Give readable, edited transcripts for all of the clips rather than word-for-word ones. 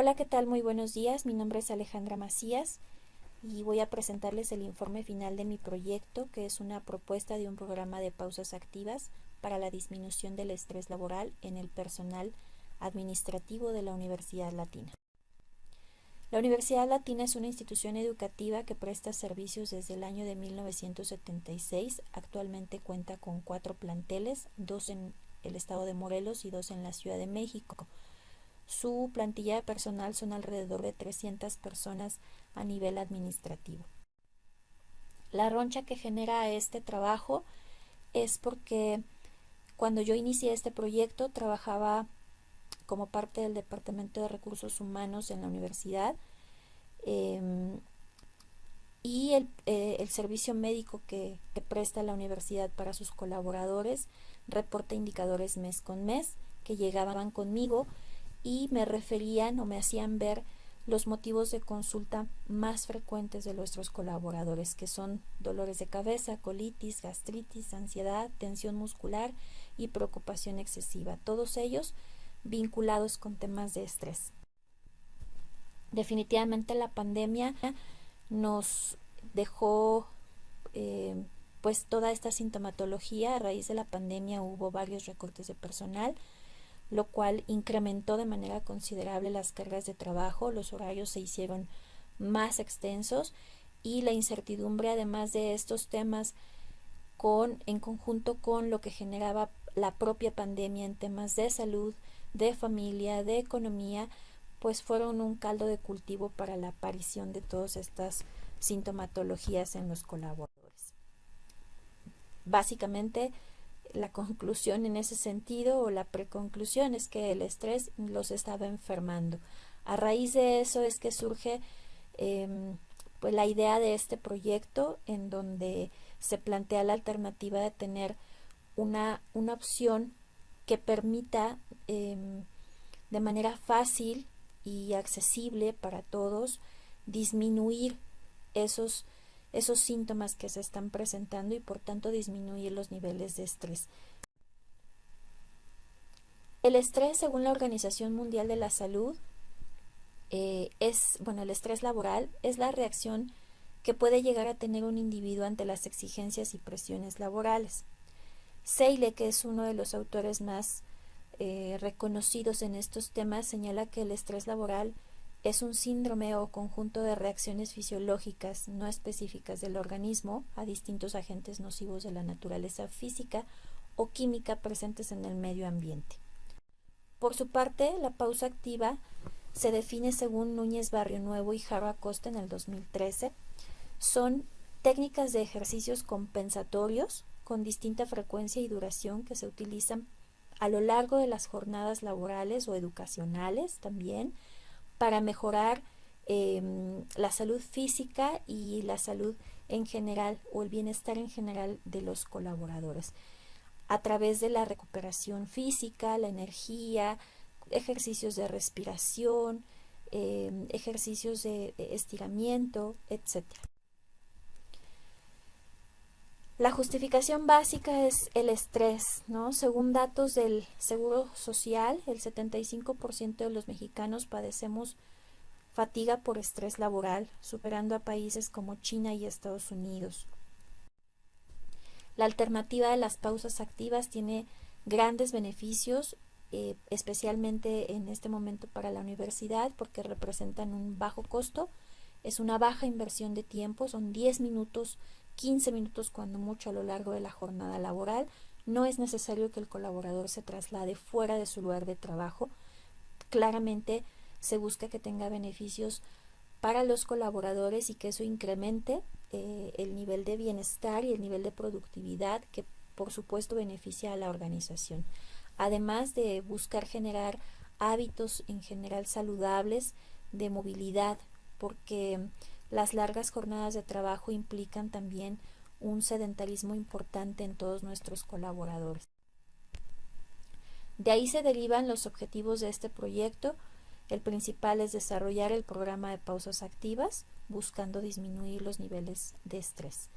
Hola, ¿qué tal? Muy buenos días. Mi nombre es Alejandra Macías y voy a presentarles el informe final de mi proyecto, que es una propuesta de un programa de pausas activas para la disminución del estrés laboral en el personal administrativo de la Universidad Latina. La Universidad Latina es una institución educativa que presta servicios desde el año de 1976. Actualmente cuenta con 4 planteles, 2 en el estado de Morelos y 2 en la Ciudad de México. Su plantilla de personal son alrededor de 300 personas a nivel administrativo. La roncha que genera este trabajo es porque cuando yo inicié este proyecto trabajaba como parte del Departamento de Recursos Humanos en la universidad y el servicio médico que presta la universidad para sus colaboradores reporta indicadores mes con mes que llegaban conmigo y me referían o me hacían ver los motivos de consulta más frecuentes de nuestros colaboradores, que son dolores de cabeza, colitis, gastritis, ansiedad, tensión muscular y preocupación excesiva, todos ellos vinculados con temas de estrés. Definitivamente la pandemia nos dejó pues toda esta sintomatología. A raíz de la pandemia hubo varios recortes de personal, lo cual incrementó de manera considerable las cargas de trabajo, los horarios se hicieron más extensos y la incertidumbre, además de estos temas, en conjunto con lo que generaba la propia pandemia en temas de salud, de familia, de economía, pues fueron un caldo de cultivo para la aparición de todas estas sintomatologías en los colaboradores. Básicamente, la conclusión en ese sentido o la preconclusión es que el estrés los estaba enfermando. A raíz de eso es que surge pues la idea de este proyecto, en donde se plantea la alternativa de tener una opción que permita de manera fácil y accesible para todos disminuir esos síntomas que se están presentando y por tanto disminuir los niveles de estrés. El estrés, según la Organización Mundial de la Salud, el estrés laboral es la reacción que puede llegar a tener un individuo ante las exigencias y presiones laborales. Seyle, que es uno de los autores más reconocidos en estos temas, señala que el estrés laboral es un síndrome o conjunto de reacciones fisiológicas no específicas del organismo a distintos agentes nocivos de la naturaleza física o química presentes en el medio ambiente. Por su parte, la pausa activa se define según Núñez Barrio Nuevo y Jaro Acosta en el 2013. Son técnicas de ejercicios compensatorios con distinta frecuencia y duración que se utilizan a lo largo de las jornadas laborales o educacionales también, para mejorar la salud física y la salud en general o el bienestar en general de los colaboradores a través de la recuperación física, la energía, ejercicios de respiración, ejercicios de estiramiento, etc. La justificación básica es el estrés, ¿no? Según datos del Seguro Social, el 75% de los mexicanos padecemos fatiga por estrés laboral, superando a países como China y Estados Unidos. La alternativa de las pausas activas tiene grandes beneficios, especialmente en este momento para la universidad, porque representan un bajo costo, es una baja inversión de tiempo, son 10 minutos, 15 minutos cuando mucho a lo largo de la jornada laboral. No es necesario que el colaborador se traslade fuera de su lugar de trabajo. Claramente se busca que tenga beneficios para los colaboradores y que eso incremente el nivel de bienestar y el nivel de productividad que por supuesto beneficia a la organización. Además de buscar generar hábitos en general saludables de movilidad, porque las largas jornadas de trabajo implican también un sedentarismo importante en todos nuestros colaboradores. De ahí se derivan los objetivos de este proyecto. El principal es desarrollar el programa de pausas activas, buscando disminuir los niveles de estrés.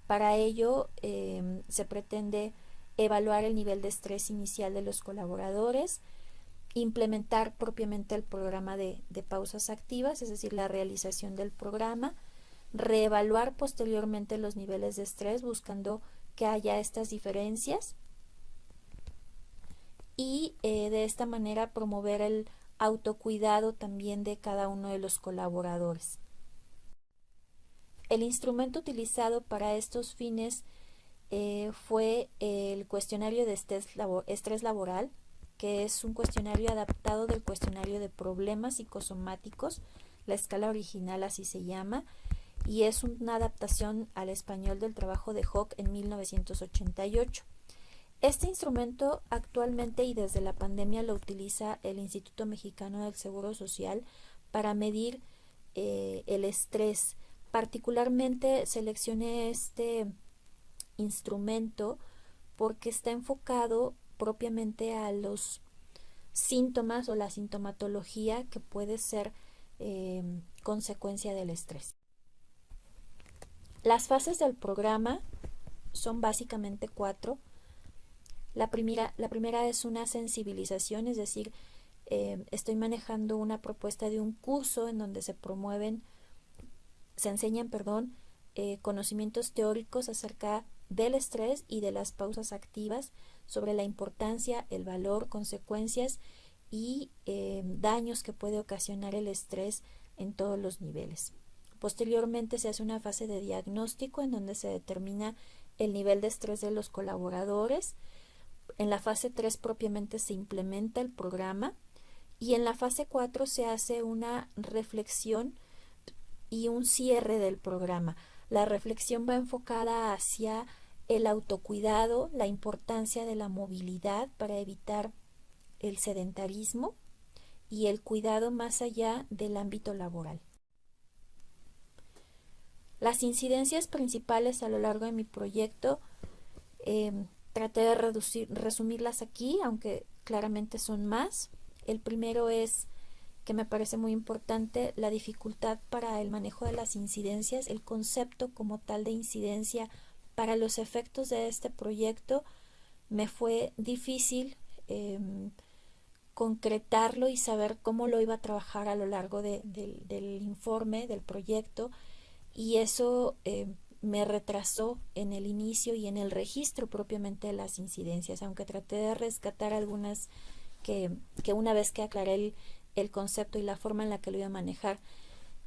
Para ello, se pretende evaluar el nivel de estrés inicial de los colaboradores, implementar propiamente el programa de pausas activas, es decir, la realización del programa, reevaluar posteriormente los niveles de estrés buscando que haya estas diferencias y de esta manera promover el autocuidado también de cada uno de los colaboradores. El instrumento utilizado para estos fines fue el cuestionario de estrés laboral, que es un cuestionario adaptado del cuestionario de problemas psicosomáticos, la escala original así se llama, y es una adaptación al español del trabajo de Hock en 1988. Este instrumento actualmente y desde la pandemia lo utiliza el Instituto Mexicano del Seguro Social para medir el estrés. Particularmente seleccioné este instrumento porque está enfocado propiamente a los síntomas o la sintomatología que puede ser consecuencia del estrés. Las fases del programa son básicamente 4. La primera es una sensibilización, es decir, estoy manejando una propuesta de un curso en donde se enseñan, conocimientos teóricos acerca del estrés y de las pausas activas, sobre la importancia, el valor, consecuencias y daños que puede ocasionar el estrés en todos los niveles. Posteriormente se hace una fase de diagnóstico en donde se determina el nivel de estrés de los colaboradores. En la fase 3 propiamente se implementa el programa y en la fase 4 se hace una reflexión y un cierre del programa. La reflexión va enfocada hacia el autocuidado, la importancia de la movilidad para evitar el sedentarismo y el cuidado más allá del ámbito laboral. Las incidencias principales a lo largo de mi proyecto, traté de resumirlas aquí, aunque claramente son más. El primero es, que me parece muy importante, la dificultad para el manejo de las incidencias, el concepto como tal de incidencia para los efectos de este proyecto. Me fue difícil concretarlo y saber cómo lo iba a trabajar a lo largo del informe, del proyecto, y eso me retrasó en el inicio y en el registro propiamente de las incidencias, aunque traté de rescatar algunas que una vez que aclaré el concepto y la forma en la que lo iba a manejar,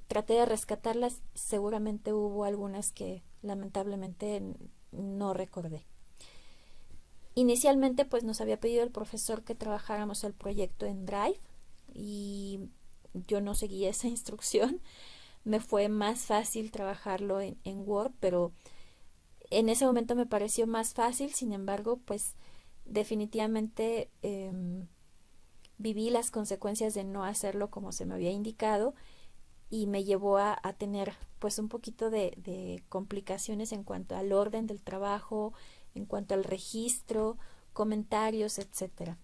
traté de rescatarlas. Seguramente hubo algunas que lamentablemente no recordé. Inicialmente pues nos había pedido el profesor que trabajáramos el proyecto en Drive y yo no seguí esa instrucción. Me fue más fácil trabajarlo en Word, pero en ese momento me pareció más fácil. Sin embargo, pues definitivamente viví las consecuencias de no hacerlo como se me había indicado y me llevó a tener pues un poquito de complicaciones en cuanto al orden del trabajo, en cuanto al registro, comentarios, etcétera.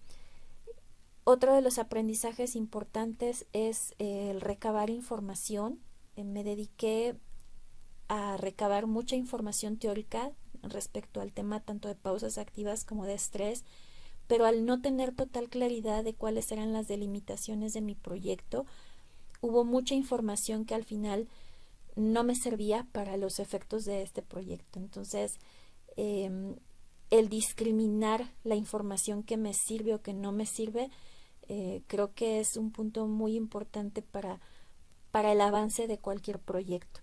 Otro de los aprendizajes importantes es el recabar información. Me dediqué a recabar mucha información teórica respecto al tema tanto de pausas activas como de estrés, pero al no tener total claridad de cuáles eran las delimitaciones de mi proyecto, hubo mucha información que al final no me servía para los efectos de este proyecto. Entonces, el discriminar la información que me sirve o que no me sirve, creo que es un punto muy importante para el avance de cualquier proyecto.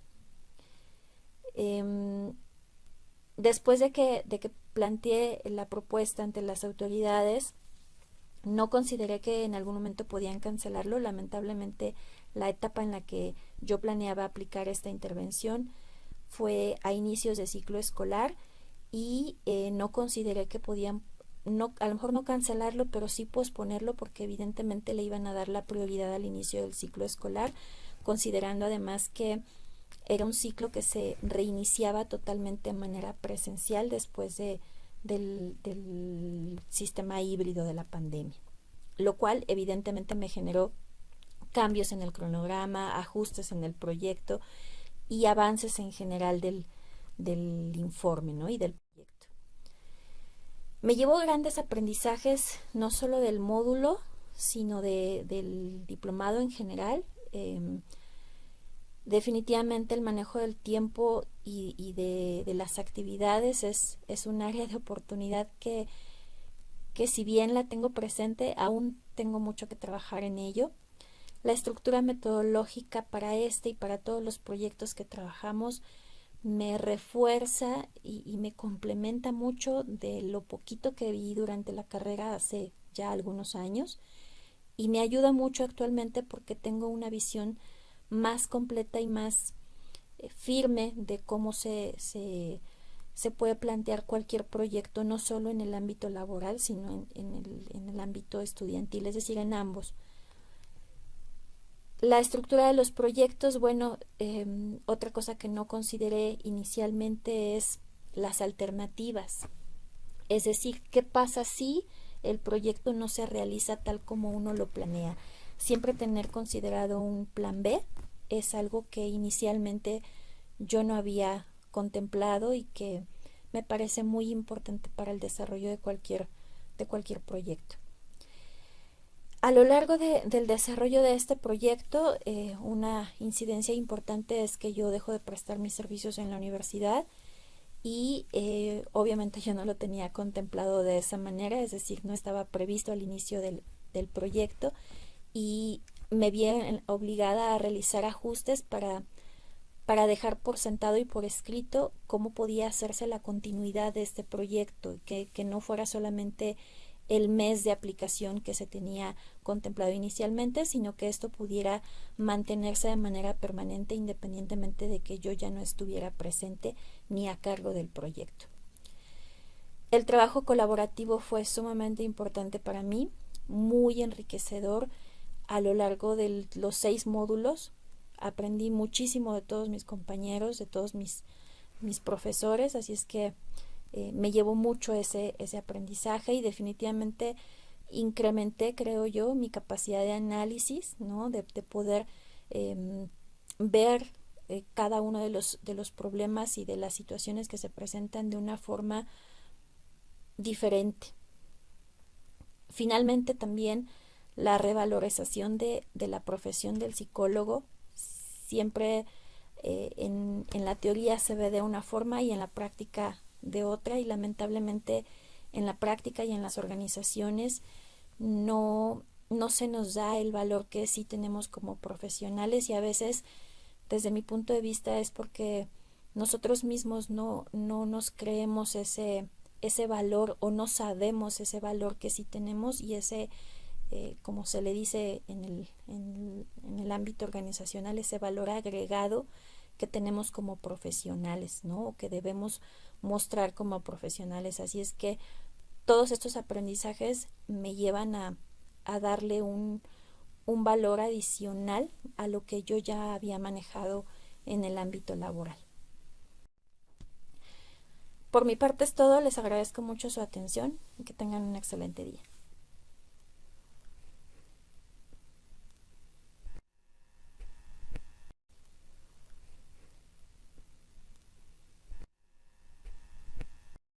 Después de que planteé la propuesta ante las autoridades, no consideré que en algún momento podían cancelarlo. Lamentablemente, la etapa en la que yo planeaba aplicar esta intervención fue a inicios de ciclo escolar y no consideré que podían, a lo mejor no cancelarlo, pero sí posponerlo, porque evidentemente le iban a dar la prioridad al inicio del ciclo escolar, considerando además que era un ciclo que se reiniciaba totalmente de manera presencial después del sistema híbrido de la pandemia, lo cual evidentemente me generó cambios en el cronograma, ajustes en el proyecto y avances en general del informe, ¿no? y del proyecto. Me llevó grandes aprendizajes, no solo del módulo, sino del diplomado en general. Definitivamente el manejo del tiempo y de las actividades es un área de oportunidad que si bien la tengo presente, aún tengo mucho que trabajar en ello. La estructura metodológica para este y para todos los proyectos que trabajamos me refuerza y me complementa mucho de lo poquito que vi durante la carrera hace ya algunos años, y me ayuda mucho actualmente porque tengo una visión más completa y más firme de cómo se puede plantear cualquier proyecto, no solo en el ámbito laboral, sino en el ámbito estudiantil, es decir, en ambos. La estructura de los proyectos, bueno, otra cosa que no consideré inicialmente es las alternativas. Es decir, ¿qué pasa si el proyecto no se realiza tal como uno lo planea? Siempre tener considerado un plan B es algo que inicialmente yo no había contemplado y que me parece muy importante para el desarrollo de cualquier proyecto. A lo largo del desarrollo de este proyecto, una incidencia importante es que yo dejo de prestar mis servicios en la universidad y obviamente yo no lo tenía contemplado de esa manera, es decir, no estaba previsto al inicio del proyecto, y me vi obligada a realizar ajustes para dejar por sentado y por escrito cómo podía hacerse la continuidad de este proyecto, que no fuera solamente el mes de aplicación que se tenía contemplado inicialmente, sino que esto pudiera mantenerse de manera permanente independientemente de que yo ya no estuviera presente ni a cargo del proyecto. El trabajo colaborativo fue sumamente importante para mí, muy enriquecedor. A lo largo de los 6 módulos aprendí muchísimo de todos mis compañeros, de todos mis profesores, así es que me llevo mucho ese aprendizaje, y definitivamente incrementé, creo yo, mi capacidad de análisis, ¿no? De poder ver cada uno de los problemas y de las situaciones que se presentan de una forma diferente. Finalmente, también la revalorización de la profesión del psicólogo. Siempre en la teoría se ve de una forma y en la práctica de otra, y lamentablemente en la práctica y en las organizaciones no se nos da el valor que sí tenemos como profesionales, y a veces, desde mi punto de vista, es porque nosotros mismos no nos creemos ese valor, o no sabemos ese valor que sí tenemos, y ese como se le dice en el ámbito organizacional, ese valor agregado que tenemos como profesionales, ¿no? O que debemos mostrar como profesionales. Así es que todos estos aprendizajes me llevan a darle un valor adicional a lo que yo ya había manejado en el ámbito laboral. Por mi parte es todo, les agradezco mucho su atención y que tengan un excelente día.